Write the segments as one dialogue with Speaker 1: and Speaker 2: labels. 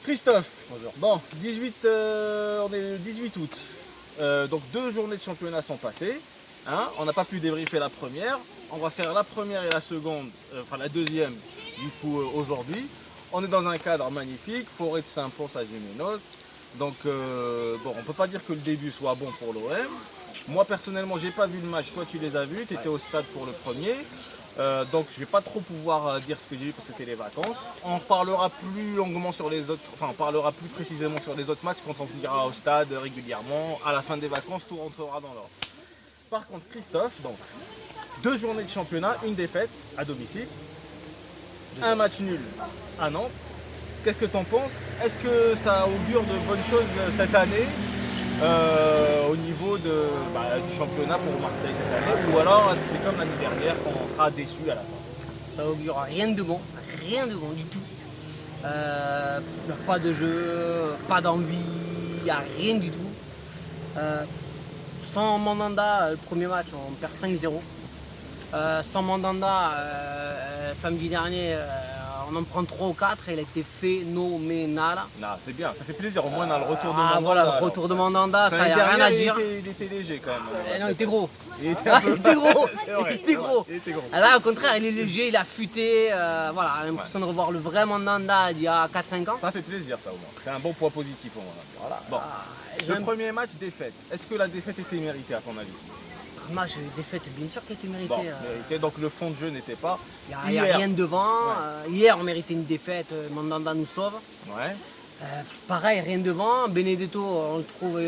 Speaker 1: Christophe,
Speaker 2: Bonjour.
Speaker 1: bon, 18, on est le 18 août. Donc 2 journées de championnat sont passées. Hein, on n'a pas pu débriefer la première. On va faire la première et la seconde, enfin la deuxième, du coup, aujourd'hui. On est dans un cadre magnifique, forêt de Saint-Pons à Gémenos. Donc, bon, on peut pas dire que le début soit bon pour l'OM. Moi, personnellement, j'ai pas vu le match. Toi, tu les as vus. Tu étais au stade pour le premier. Donc, je vais pas trop pouvoir dire ce que j'ai vu parce que c'était les vacances. On reparlera plus longuement sur les autres, enfin, on parlera plus précisément sur les autres matchs quand on ira au stade régulièrement. À la fin des vacances, tout rentrera dans l'ordre. Par contre, Christophe, donc, 2 journées de championnat, une défaite à domicile, un match nul à Nantes. Qu'est-ce que tu en penses? Est-ce que ça augure de bonnes choses cette année au niveau du championnat pour Marseille cette année? Ou alors est-ce que c'est comme l'année dernière qu'on sera déçu à la fin?
Speaker 3: Ça augure rien de bon du tout. Pas de jeu, pas d'envie, il n'y a rien du tout. Sans Mandanda, le premier match, on perd 5-0. Sans Mandanda, samedi dernier, on en prend 3 ou 4 et il a été phénoménal.
Speaker 1: Non, c'est bien, ça fait plaisir. Au moins, on a le retour de
Speaker 3: Ah
Speaker 1: Mandanda.
Speaker 3: voilà, le retour de Mandanda, ça, il n'y a rien à dire.
Speaker 1: Il était léger quand même.
Speaker 3: Non, il était gros.
Speaker 1: Il était un peu...
Speaker 3: Il était gros.
Speaker 1: C'est vrai,
Speaker 3: Il était gros.
Speaker 1: il était gros.
Speaker 3: Là, au contraire, il est léger, il a futé. Voilà, on a l'impression de revoir le vrai Mandanda il y a 4-5 ans.
Speaker 1: Ça fait plaisir ça au moins. C'est un bon point positif au moins.
Speaker 3: Voilà.
Speaker 1: Bon. Le
Speaker 3: J'aime-
Speaker 1: premier match, défaite. Est-ce que la défaite était méritée à ton avis?
Speaker 3: Match défaite, bien sûr qu'il était mérité.
Speaker 1: Bon, mérité. Donc le fond de jeu n'était pas.
Speaker 3: Il n'y a
Speaker 1: Hier.
Speaker 3: rien devant. Hier, on méritait une défaite. Mandanda nous sauve.
Speaker 1: Ouais.
Speaker 3: Pareil, rien devant. Benedetto, on le trouve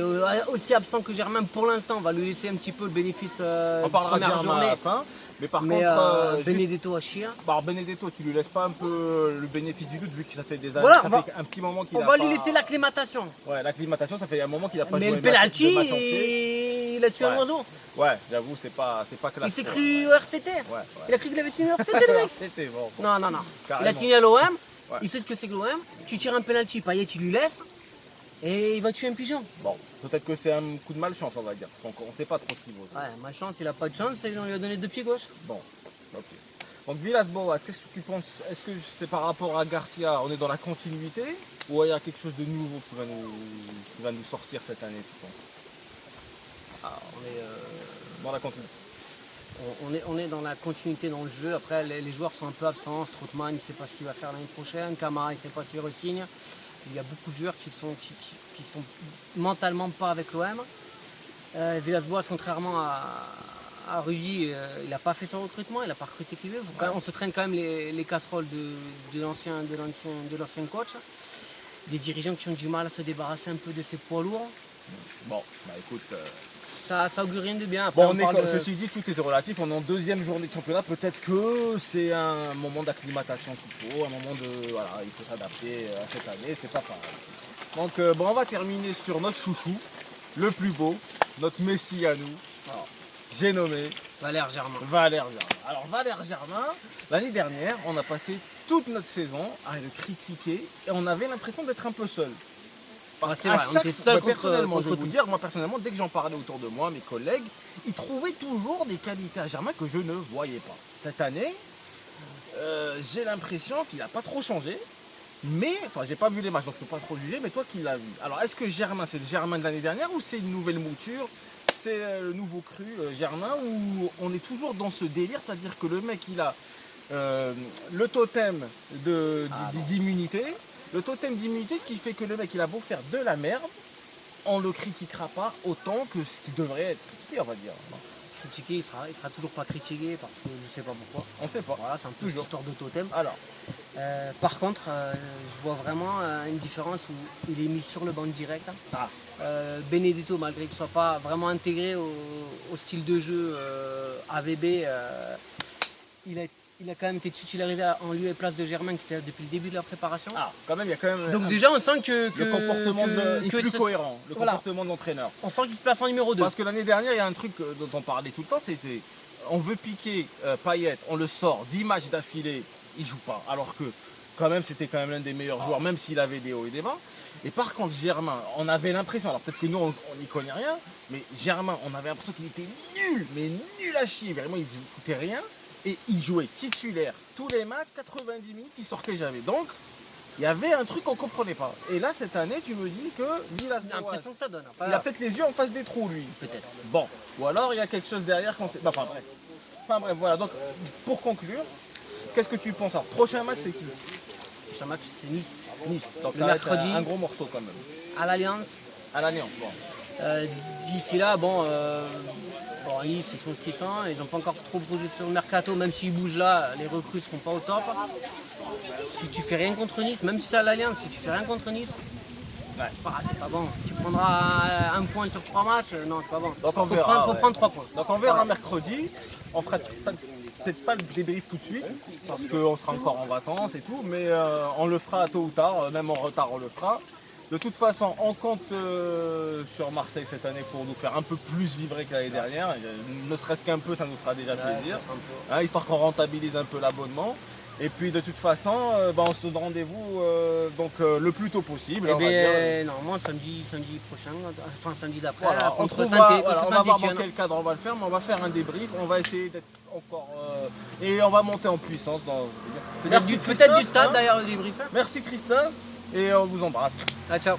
Speaker 3: aussi absent que Germain pour l'instant. On va lui laisser un petit peu le bénéfice
Speaker 1: On parlera de
Speaker 3: première
Speaker 1: Germain à
Speaker 3: journée.
Speaker 1: la fin. Mais par
Speaker 3: Mais
Speaker 1: contre, juste-
Speaker 3: Benedetto à chier.
Speaker 1: alors, Benedetto, tu lui laisses pas un peu le bénéfice du doute vu que ça fait des années,
Speaker 3: Voilà,
Speaker 1: ça fait un petit moment qu'il
Speaker 3: On
Speaker 1: a
Speaker 3: va
Speaker 1: pas...
Speaker 3: lui laisser l'acclimatation.
Speaker 1: Ouais, l'acclimatation, ça fait un moment qu'il a pas
Speaker 3: Mais
Speaker 1: joué
Speaker 3: le
Speaker 1: de
Speaker 3: penalty,
Speaker 1: match entier.
Speaker 3: il a tué un
Speaker 1: Ouais.
Speaker 3: oiseau.
Speaker 1: Ouais, j'avoue, c'est pas classe.
Speaker 3: Il s'est
Speaker 1: quoi.
Speaker 3: cru au RCT.
Speaker 1: Ouais,
Speaker 3: Il a cru qu'il avait signé au RCT, le mec.
Speaker 1: C'était bon.
Speaker 3: Non, non, non. Il a
Speaker 1: Carrément.
Speaker 3: signé à l'OM.
Speaker 1: Ouais.
Speaker 3: Il sait ce que c'est que l'OM. Tu tires un penalty, Payet, tu lui laisses. Et il va tuer un pigeon.
Speaker 1: Bon, peut-être que c'est un coup de malchance, on va dire, parce qu'on sait pas trop ce qu'il vaut.
Speaker 3: Ouais, malchance, il a pas de chance. Et on lui a donné 2 pieds gauche.
Speaker 1: Bon, ok. Donc Villas-Boas, qu'est-ce que tu penses? Est-ce que c'est par rapport à Garcia, on est dans la continuité? Ou il y a quelque chose de nouveau qui va nous sortir cette année, tu penses? Dans la continuité.
Speaker 3: On est dans la continuité dans le jeu. Après, les joueurs sont un peu absents. Strootman, il ne sait pas ce qu'il va faire l'année prochaine. Camara, il ne sait pas s'il re-signe. Il y a beaucoup de joueurs qui sont mentalement pas avec l'OM. Villas-Boas, contrairement à Rudy, il n'a pas fait son recrutement, il n'a pas recruté qui veut. On se traîne quand même les casseroles de l'ancien coach. Des dirigeants qui ont du mal à se débarrasser un peu de ces poids lourds.
Speaker 1: Bon, bah écoute...
Speaker 3: Ça augure rien de bien. Après,
Speaker 1: Bon,
Speaker 3: on parle de-
Speaker 1: ceci dit, tout est relatif. On est en deuxième journée de championnat. Peut-être que c'est un moment d'acclimatation qu'il faut, un moment de, voilà, il faut s'adapter à cette année. C'est pas pareil. Donc, bon, on va terminer sur notre chouchou, le plus beau, notre Messi à nous. Alors, j'ai nommé
Speaker 3: Valère Germain.
Speaker 1: Valère Germain. Alors, Valère Germain, l'année dernière, on a passé toute notre saison à le critiquer et on avait l'impression d'être un peu seul. Parce
Speaker 3: Ouais, c'est
Speaker 1: qu'à
Speaker 3: vrai, on
Speaker 1: chaque
Speaker 3: était
Speaker 1: fois,
Speaker 3: seul contre-
Speaker 1: personnellement, je vais
Speaker 3: contre
Speaker 1: vous
Speaker 3: tous.
Speaker 1: dire, moi personnellement, dès que j'en parlais autour de moi, mes collègues, ils trouvaient toujours des qualités à Germain que je ne voyais pas. Cette année, j'ai l'impression qu'il n'a pas trop changé. Mais, enfin, j'ai pas vu les matchs, donc je peux pas trop juger, mais toi qui l'as vu. Alors, est-ce que Germain, c'est le Germain de l'année dernière ou c'est une nouvelle mouture? C'est le nouveau cru Germain ou on est toujours dans ce délire, c'est-à-dire que le mec, il a le totem d'immunité. Le totem d'immunité, ce qui fait que le mec, il a beau faire de la merde, on le critiquera pas autant que ce qui devrait être critiqué, on va dire.
Speaker 3: Critiqué, il sera toujours pas critiqué parce que je sais pas pourquoi.
Speaker 1: On sait pas.
Speaker 3: Voilà, c'est un peu une
Speaker 1: Toujours.
Speaker 3: histoire de totem.
Speaker 1: Alors,
Speaker 3: Par contre, je vois vraiment une différence où il est mis sur le banc direct. Benedetto, malgré qu'il ne soit pas vraiment intégré au style de jeu AVB, il a quand même été titularisé en lieu et place de Germain qui était là depuis le début de la préparation.
Speaker 1: quand même, il y a quand même
Speaker 3: Donc déjà, on sent que
Speaker 1: le comportement est plus
Speaker 3: ce-
Speaker 1: cohérent, le
Speaker 3: voilà.
Speaker 1: comportement de l'entraîneur.
Speaker 3: On sent qu'il se place en numéro 2.
Speaker 1: Parce que l'année dernière, il y a un truc dont on parlait tout le temps, c'était on veut piquer Payet, on le sort 10 matchs d'affilée, il joue pas. Alors que quand même, c'était quand même l'un des meilleurs joueurs, même s'il avait des hauts et des bas. Et par contre, Germain, on avait l'impression, alors peut-être que nous, on n'y connaît rien, mais Germain, on avait l'impression qu'il était nul, mais nul à chier. Vraiment, il foutait rien. Et il jouait titulaire tous les matchs, 90 minutes, il sortait jamais. Donc, Il y avait un truc qu'on comprenait pas. Et là, cette année, tu me dis que
Speaker 3: J'ai
Speaker 1: Villas-Boas,
Speaker 3: l'impression que ça donne.
Speaker 1: il a peut-être les yeux en face des trous, lui.
Speaker 3: Peut-être.
Speaker 1: Bon, ou alors il y a quelque chose derrière qu'on sait. Enfin bref. Enfin bref, voilà. Donc, pour conclure, qu'est-ce que tu penses? Alors, prochain match, c'est qui?
Speaker 3: Ce match, c'est Nice.
Speaker 1: Nice. Donc,
Speaker 3: Le
Speaker 1: ça va être
Speaker 3: mercredi.
Speaker 1: un gros morceau quand même.
Speaker 3: À l'Alliance.
Speaker 1: À l'Alliance, bon.
Speaker 3: D'ici là, bon, Nice, ils sont ce qu'ils sont. Ils n'ont pas encore trop bougé sur le mercato, même s'ils bougent là, les recrues ne seront pas au top. Si tu fais rien contre Nice, même si c'est à l'Alliance, si tu fais rien contre Nice,
Speaker 1: Ouais.
Speaker 3: c'est pas bon. Tu prendras un point sur 3 matchs, non, c'est pas bon.
Speaker 1: Donc, on
Speaker 3: Faut
Speaker 1: verra,
Speaker 3: faut
Speaker 1: ouais.
Speaker 3: prendre 3 points.
Speaker 1: Donc on verra
Speaker 3: Voilà.
Speaker 1: mercredi. On fera peut-être pas le débrief tout de suite, parce qu'on sera encore en vacances et tout, mais on le fera tôt ou tard, même en retard on le fera. De toute façon, on compte sur Marseille cette année pour nous faire un peu plus vibrer que l'année dernière. Ne serait-ce qu'un peu, ça nous fera déjà plaisir,
Speaker 3: Un peu.
Speaker 1: hein, histoire qu'on rentabilise un peu l'abonnement. Et puis de toute façon, on se donne rendez-vous le plus tôt possible.
Speaker 3: Eh
Speaker 1: on va dire.
Speaker 3: bien, normalement, samedi prochain, enfin samedi d'après,
Speaker 1: Voilà, on
Speaker 3: contre
Speaker 1: trouvera,
Speaker 3: Saint-Étienne.
Speaker 1: voilà, on va voir dans quel cadre on va le faire, mais on va faire un débrief, on va essayer d'être encore et on va monter en puissance.
Speaker 3: Peut-être du
Speaker 1: Christophe,
Speaker 3: stade
Speaker 1: hein.
Speaker 3: d'ailleurs, le débrief.
Speaker 1: Merci Christophe et on vous embrasse.
Speaker 3: Ah, ciao.